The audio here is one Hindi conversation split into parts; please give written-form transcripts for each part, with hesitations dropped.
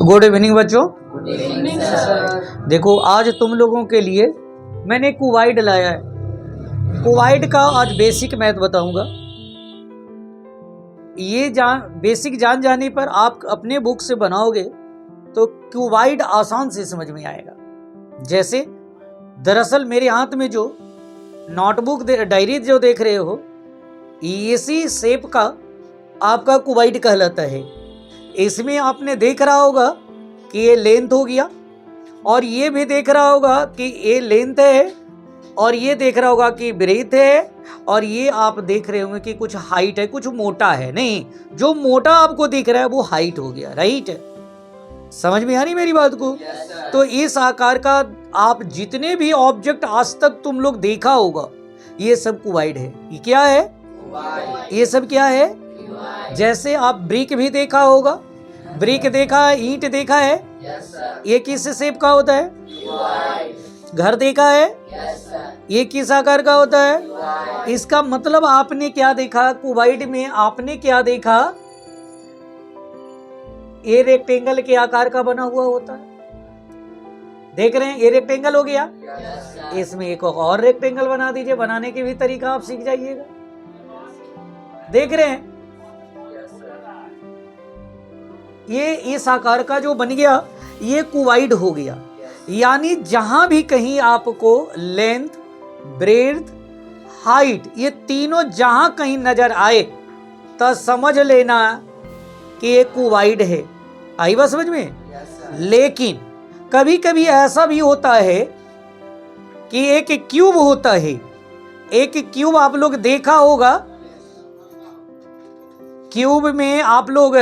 गुड इवनिंग बच्चों। Good evening sir. देखो आज तुम लोगों के लिए मैंने कुवाइड लाया है। कुवाइड का आज बेसिक मैथ बताऊंगा। ये बेसिक जान जाने पर आप अपने बुक से बनाओगे तो कुवाइड आसान से समझ में आएगा। जैसे दरअसल मेरे हाथ में जो नोटबुक डायरी जो देख रहे हो, इसी शेप का आपका कुवाइड कहलाता है। इसमें आपने देख रहा होगा कि ये लेंथ हो गया, और ये भी देख रहा होगा कि ये लेंथ है, और ये देख रहा होगा कि ब्रेथ है, और ये आप देख रहे होंगे कि कुछ हाइट है, कुछ मोटा है। नहीं, जो मोटा आपको दिख रहा है वो हाइट हो गया, राइट? समझ में आ रही मेरी बात को? तो इस आकार का आप जितने भी ऑब्जेक्ट आज तक तुम लोग देखा होगा, ये सब कुवाइड है। ये क्या है? ये सब क्या है? जैसे आप ब्रिक भी देखा होगा, ब्रिक देखा है, ईंट देखा है, ये किस शेप का होता है? घर देखा है, ये किस आकार का होता है? इसका मतलब आपने क्या देखा कुवाइड में? आपने क्या देखा? ये रेक्टेंगल के आकार का बना हुआ होता है। देख रहे हैं, ये रेक्टेंगल हो गया। इसमें एक और रेक्टेंगल बना दीजिए। बनाने के भी तरीका आप सीख जाइएगा। देख रहे हैं, ये इस आकार का जो बन गया ये कुवाइड हो गया। यानी जहां भी कहीं आपको लेंथ, ब्रेड्थ, हाइट, ये तीनों जहां कहीं नजर आए तो समझ लेना कि ये कुवाइड है। आई बात समझ में? लेकिन कभी कभी ऐसा भी होता है कि एक क्यूब होता है। एक क्यूब आप लोग देखा होगा, क्यूब में आप लोग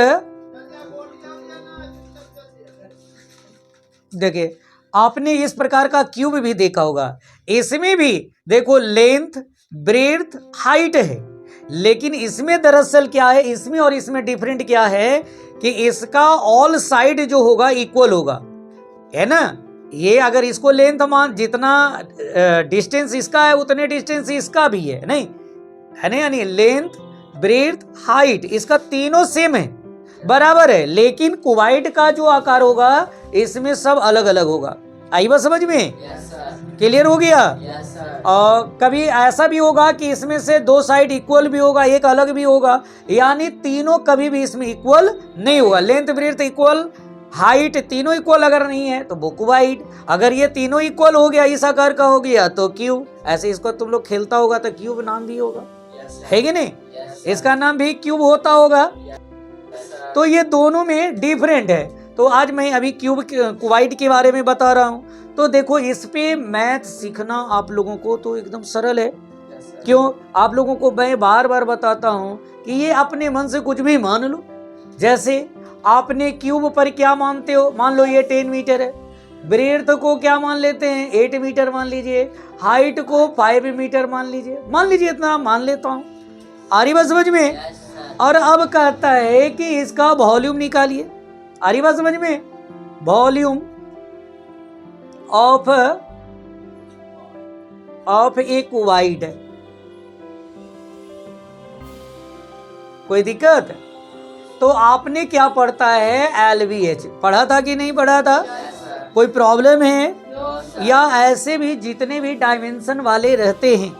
देखिए, आपने इस प्रकार का क्यूब भी देखा होगा। इसमें भी देखो लेंथ, ब्रेड्थ, हाइट है, लेकिन इसमें दरअसल क्या है, इसमें और इसमें डिफरेंट क्या है कि इसका ऑल साइड जो होगा इक्वल होगा, है ना? ये अगर इसको लेंथ मान, जितना डिस्टेंस इसका है उतने डिस्टेंस इसका भी है, नहीं है ना? यानी लेंथ, ब्रेड्थ, हाइट, इसका तीनों सेम है, बराबर है। लेकिन कुवाइड का जो आकार होगा इसमें सब अलग अलग होगा। आई बात समझ में? क्लियर हो गया? और कभी ऐसा भी होगा कि इसमें से दो साइड इक्वल भी होगा, एक अलग भी होगा। यानी तीनों कभी भी इसमें इक्वल नहीं होगा। लेंथ, ब्रेड्थ इक्वल, हाइट तीनों इक्वल अगर नहीं है तो वो कुवाइड। अगर ये तीनों इक्वल हो गया, इस आकार का हो गया तो क्यूब। ऐसे इसको तुम लोग खेलता होगा तो क्यूब नाम भी होगा, है कि नहीं? इसका नाम भी क्यूब होता होगा। तो ये दोनों में डिफरेंट है। तो आज मैं अभी क्यूब कुवाइड के बारे में बता रहा हूं। तो देखो, इस पे मैथ सीखना आप लोगों को तो एकदम सरल है। क्यों? आप लोगों को मैं बार बार बताता हूं कि ये अपने मन से कुछ भी मान लो। जैसे आपने क्यूब पर क्या मानते हो? मान लो ये 10 मीटर है। ब्रेड्थ को क्या मान लेते हैं? 8 मीटर मान लीजिए। हाइट को 5 मीटर मान लीजिए इतना मान लेता हूं। आ रही बात समझ में? और अब कहता है कि इसका वॉल्यूम निकालिए। आ रही बात समझ में? वॉल्यूम ऑफ ए कुवाइड। कोई दिक्कत? तो आपने क्या पढ़ता है? LVH पढ़ा था कि नहीं पढ़ा था? कोई प्रॉब्लम है? या ऐसे भी जितने भी डायमेंशन वाले रहते हैं,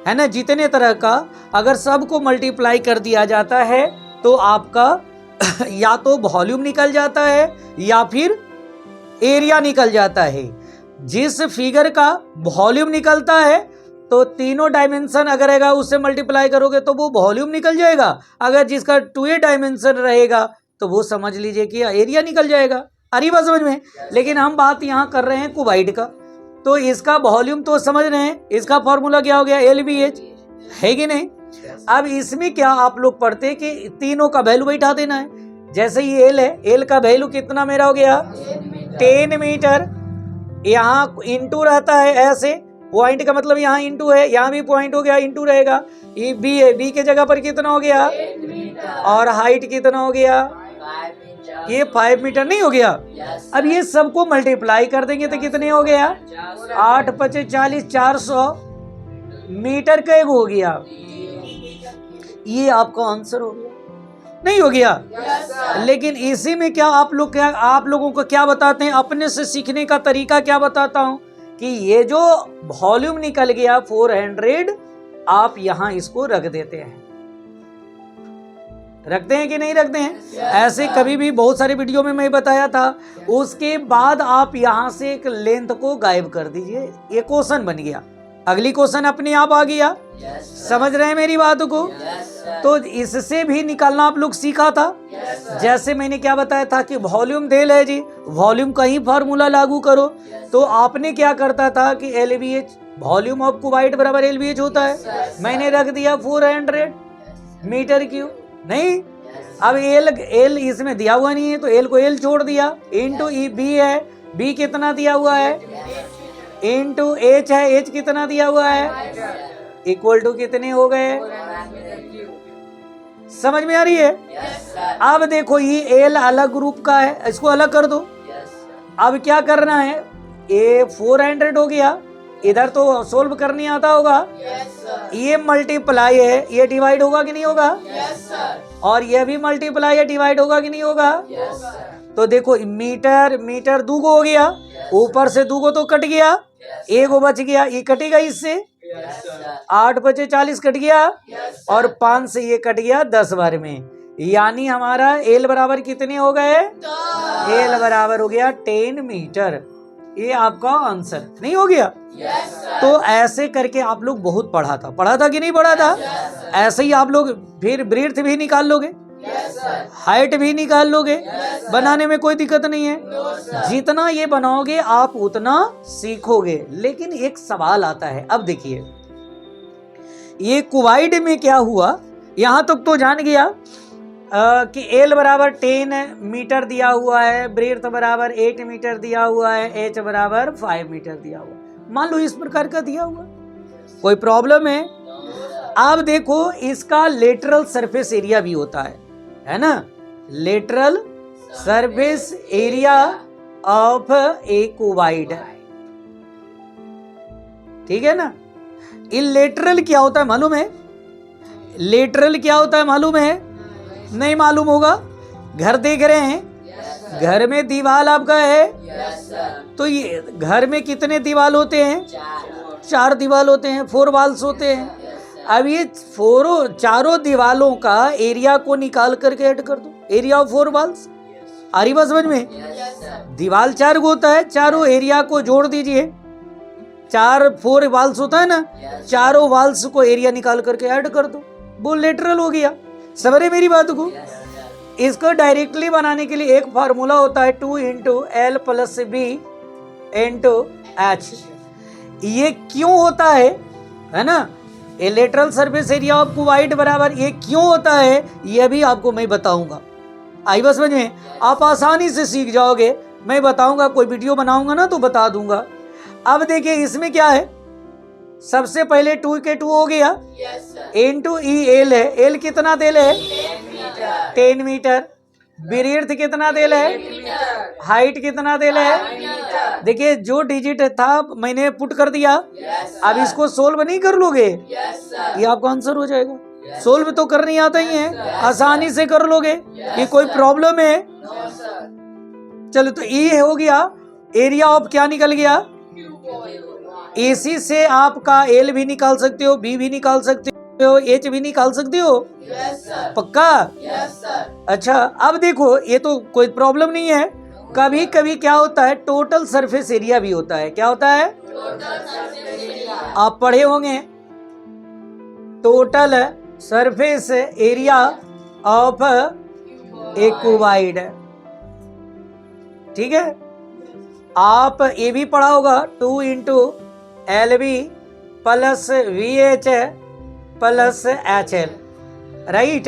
है ना, जितने तरह का, अगर सबको मल्टीप्लाई कर दिया जाता है तो आपका या तो वॉल्यूम निकल जाता है या फिर एरिया निकल जाता है। जिस फिगर का वॉल्यूम निकलता है तो तीनों डायमेंशन अगर रहेगा उससे मल्टीप्लाई करोगे तो वो वॉल्यूम निकल जाएगा। अगर जिसका 2 डायमेंशन रहेगा तो वो समझ लीजिए कि एरिया निकल जाएगा। अरे बात समझ में? लेकिन हम बात यहाँ कर रहे हैं कुवाइड का। तो इसका वॉल्यूम तो समझ रहे हैं, इसका फॉर्मूला क्या हो गया? LVH, है कि नहीं? अब इसमें क्या आप लोग पढ़ते कि तीनों का वैल्यू बैठा देना है। जैसे ये L है, L का वैल्यू कितना मेरा हो गया? 10 मीटर। यहाँ इंटू रहता है, ऐसे पॉइंट का मतलब यहाँ इंटू है, यहाँ भी पॉइंट हो गया, इंटू रहेगा। ये B है, B के जगह पर कितना हो गया? और हाइट कितना हो गया? ये 5 मीटर नहीं हो गया? अब ये सबको मल्टीप्लाई कर देंगे तो कितने हो गया? 8 × 5 = 40, 400 मीटर का एक हो गया। ये आपका आंसर हो गया। नहीं हो गया। लेकिन इसी में क्या आप लोगों को क्या बताते हैं, अपने से सीखने का तरीका क्या बताता हूं कि ये जो वॉल्यूम निकल गया 400, आप यहां इसको रख देते हैं। रखते हैं कि नहीं रखते हैं? ऐसे कभी भी बहुत सारे वीडियो में मैं बताया था। उसके बाद आप यहां से एक लेंथ को गायब कर दीजिए, ये क्वेश्चन बन गया। अगली क्वेश्चन अपने आप आ गया। समझ रहे हैं मेरी बात को? तो इससे भी निकालना आप लोग सीखा था। जैसे मैंने क्या बताया था कि वॉल्यूम देल है जी, वॉल्यूम का ही फार्मूला लागू करो। तो आपने क्या करता था कि LVH, वॉल्यूम ऑफ क्यूबाइड बराबर LVH होता है। मैंने रख दिया 400 मीटर क्यूब। नहीं, अब एल इसमें दिया हुआ नहीं है तो एल को एल छोड़ दिया, इंटू बी है, बी कितना दिया हुआ है, इंटू एच है, एच कितना दिया हुआ है, इक्वल टू कितने हो गए? समझ में आ रही है? अब देखो ये एल अलग ग्रुप का है, इसको अलग कर दो। अब क्या करना है, ये 400 हो गया, इधर तो सोल्व करने आता होगा। ये मल्टीप्लाई है, ये डिवाइड होगा कि नहीं होगा? और ये भी मल्टीप्लाई है, डिवाइड होगा कि नहीं होगा? तो देखो मीटर मीटर दूगो हो गया, ऊपर से दूगो तो कट गया, एक बच गया, ये कटेगा इससे, 8 बचे 40 कट गया, और 5 से ये कट गया 10 बार में। यानी हमारा एल बराबर कितने हो गए? एल बराबर हो गया 10 मीटर। ये आपका आंसर नहीं हो गया? तो ऐसे करके आप लोग बहुत पढ़ा था कि नहीं पढ़ा था? ऐसे ही आप लोग फिर ब्रीथ भी निकाल लोगे, हाइट भी निकाल लोगे, बनाने में कोई दिक्कत नहीं है। जितना ये बनाओगे आप उतना सीखोगे। लेकिन एक सवाल आता है, अब देखिए ये क्यूबाइड में क्या हुआ, यहां तक तो जान गया कि एल बराबर 10 मीटर दिया हुआ है, ब्रेथ बराबर 8 मीटर दिया हुआ है, एच बराबर 5 मीटर दिया हुआ। मान लो इस प्रकार का दिया हुआ, कोई प्रॉब्लम है? अब देखो इसका लेटरल सरफेस एरिया भी होता है ना, lateral surface area of a cuboid, ठीक है ना। इलेटरल क्या होता है मालूम है? लेटरल क्या होता है मालूम है? नहीं मालूम होगा। घर देख रहे हैं, घर में दीवार आपका है, तो ये घर में कितने दीवार होते हैं? 4 दीवार होते हैं, 4 वॉल्स होते हैं। अब ये चारों दीवालों का एरिया को निकाल करके ऐड कर दो, एरिया ऑफ 4 वॉल्स। आ रही बात समझ में? दीवार 4 होता है, चारों एरिया को जोड़ दीजिए, 4 वॉल्स होता है ना, चारों वॉल्स को एरिया निकाल करके ऐड कर दो, वो लेटरल हो गया। समझ रहे मेरी बात को? इसको डायरेक्टली बनाने के लिए एक फार्मूला होता है 2 into l plus b into h. ये क्यों होता है ना? ये lateral surface area of cuboid बराबर ये क्यों होता है, ये भी आपको मैं बताऊंगा। आई बस समझ में? आप आसानी से सीख जाओगे, मैं बताऊंगा, कोई वीडियो बनाऊंगा ना तो बता दूंगा। अब देखिए इसमें क्या है, सबसे पहले 2 के 2 हो गया, इंटू ई एल है, एल कितना देल है? 10 मीटर। ब्रीथ कितना देल है? हाइट कितना देल है? देखिए जो डिजिट था मैंने पुट कर दिया। अब इसको सोल्व नहीं कर लोगे, ये आपका आंसर हो जाएगा। सोल्व तो करनी आता ही है, आसानी से कर लोगे, ये कोई प्रॉब्लम है? चलो तो ई हो गया, एरिया ऑफ क्या निकल गया? एसी से आपका एल भी निकाल सकते हो, बी भी निकाल सकते हो, एच भी निकाल सकते हो। पक्का? अच्छा अब देखो ये तो कोई प्रॉब्लम नहीं है। कभी कभी क्या होता है, टोटल सरफेस एरिया भी होता है। क्या होता है? आप पढ़े होंगे, total surface area of a cuboid, ठीक है। आप ये भी पढ़ा होगा 2 into l b plus v h plus h l, right.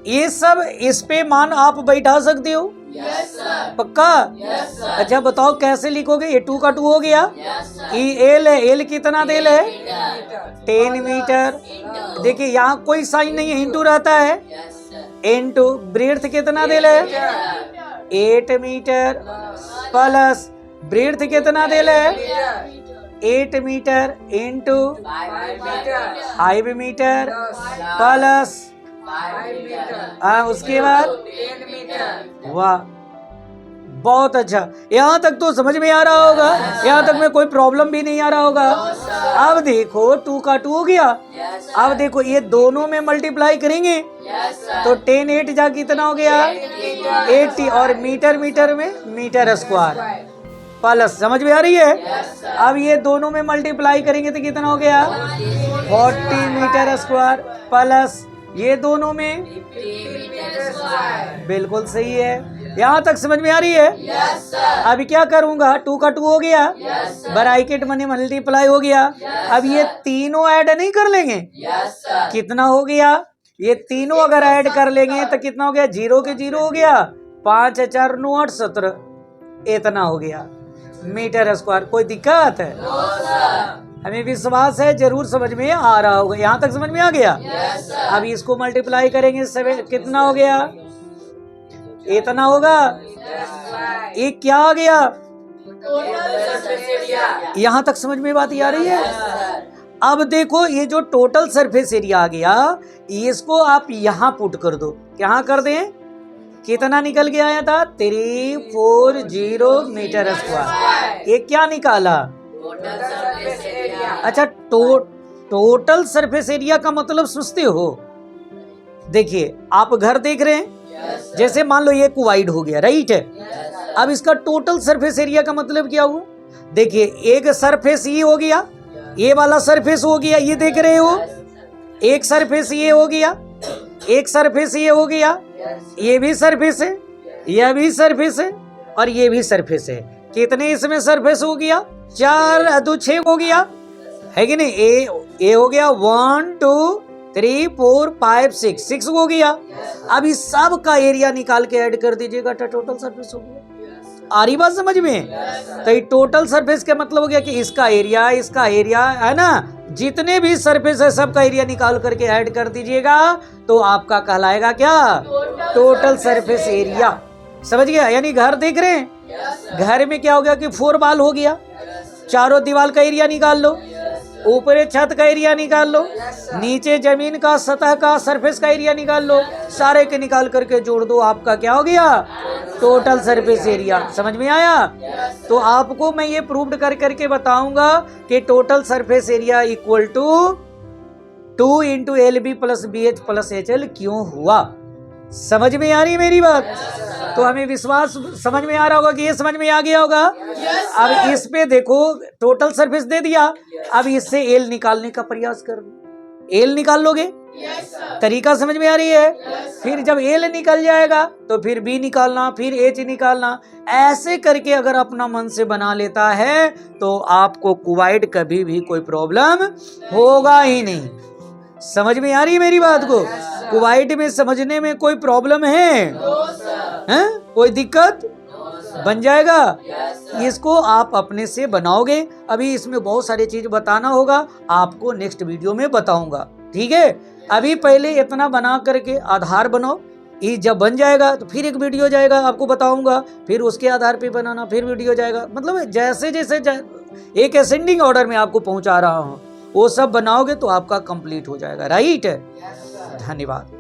ये सब इस पे मान आप बैठा सकते हो। पक्का? अच्छा बताओ कैसे लिखोगे? ये 2 का 2 हो गया, ई एल है, एल कितना देल है? 10 मीटर। देखिए यहाँ कोई साइन नहीं है, इंटू रहता है, इंटू ब्रेथ कितना देल है? 8 मीटर प्लस ब्रेथ कितना देल है? 8 metre into 5 metre plus 5 metre, हाँ, उसके बाद 10 मीटर। वाह, बहुत अच्छा। यहाँ तक तो समझ में आ रहा होगा, यहाँ तक में कोई प्रॉब्लम भी नहीं आ रहा होगा। अब देखो 2 का 2 हो गया। अब देखो ये दोनों में मल्टीप्लाई करेंगे तो 10 8 जा कितना हो गया 80, और मीटर मीटर में मीटर स्क्वायर प्लस, समझ में आ रही है। अब ये दोनों में मल्टीप्लाई करेंगे तो कितना हो गया 40 मीटर स्क्वायर प्लस ये दोनों में, बिल्कुल सही है। यहाँ तक समझ में आ रही है। अभी क्या करूंगा 2 का 2 हो गया, ब्रैकेट में मल्टीप्लाई हो गया। अब ये तीनों ऐड नहीं कर लेंगे, कितना हो गया, ये तीनों अगर ऐड कर लेंगे तो कितना हो गया 0 के 0 हो गया, 5 4 9 8 17, इतना हो गया मीटर स्क्वायर। कोई दिक्कत है? हमें विश्वास है जरूर समझ में आ रहा होगा। यहाँ तक समझ में आ गया। अब इसको मल्टीप्लाई करेंगे 7, कितना हो गया, इतना होगा। ये क्या आ गया, यहाँ तक समझ में बात आ रही है। अब देखो ये जो टोटल सरफेस एरिया आ गया, इसको आप यहाँ पुट कर दो। यहाँ कर दें, कितना निकल के आया था 340 मीटर स्क्वायर। ये क्या निकाला, अच्छा टोटल सरफेस एरिया का मतलब सोचते हो। देखिए आप घर देख रहे हैं, जैसे मान लो ये वाइड हो गया, राइट है। अब इसका टोटल सरफेस एरिया का मतलब क्या हुआ, देखिए एक सरफेस ये हो गया, ये वाला सरफेस हो गया, ये देख रहे हो, एक सरफेस ये हो गया, एक सरफेस ये हो गया, ये भी सरफेस है, यह भी सरफेस है, और ये भी सरफेस है। कितने इसमें सरफेस हो गया, 4 2 6 हो गया, है कि नहीं। ए हो गया 1 2 3 4 5 6 हो गया। अब इस सब का एरिया निकाल के ऐड कर दीजिएगा तो टोटल सरफेस हो गया। आ रही बात समझ में। तो ये टोटल सरफेस का मतलब हो गया कि इसका एरिया है ना, जितने भी सरफेस है सबका एरिया निकाल करके ऐड कर दीजिएगा तो आपका कहलाएगा क्या, टोटल सरफेस एरिया। समझ गया। यानी घर देख रहे हैं, घर में क्या हो गया कि 4 बाल हो गया, चारों दीवार का एरिया निकाल लो, ऊपर छत का एरिया निकाल लो, नीचे जमीन का सतह का सरफेस का एरिया निकाल लो, सारे के निकाल करके जोड़ दो, आपका क्या हो गया, टोटल सरफेस एरिया। समझ में आया। तो आपको मैं ये प्रूव्ड कर करके बताऊंगा कि total surface area equal to 2 × LB + BH + HL क्यों हुआ। समझ में आ रही मेरी बात। तो हमें विश्वास समझ में आ रहा होगा कि ये समझ में आ गया होगा। अब इस पे देखो टोटल सरफेस दे दिया, अब इससे एल निकालने का प्रयास कर दो। एल निकाल लोगे, तरीका समझ में आ रही है। फिर जब एल निकल जाएगा तो फिर बी निकालना, फिर एच निकालना, ऐसे करके अगर अपना मन से बना लेता है तो आपको क्वाइड कभी भी कोई प्रॉब्लम होगा ही नहीं। समझ में आ रही है मेरी बात को। क्वाइड में समझने में कोई प्रॉब्लम है? कोई दिक्कत? बन जाएगा। इसको आप अपने से बनाओगे। अभी इसमें बहुत सारी चीज बताना होगा, आपको नेक्स्ट वीडियो में बताऊंगा, ठीक है। अभी पहले इतना बना करके आधार बनाओ, ये जब बन जाएगा तो फिर एक वीडियो जाएगा, आपको बताऊंगा, फिर उसके आधार पे बनाना, फिर वीडियो जाएगा। मतलब जैसे जैसे एक असेंडिंग ऑर्डर में आपको पहुंचा रहा हूं, वो सब बनाओगे तो आपका कंप्लीट हो जाएगा, राइट। धन्यवाद।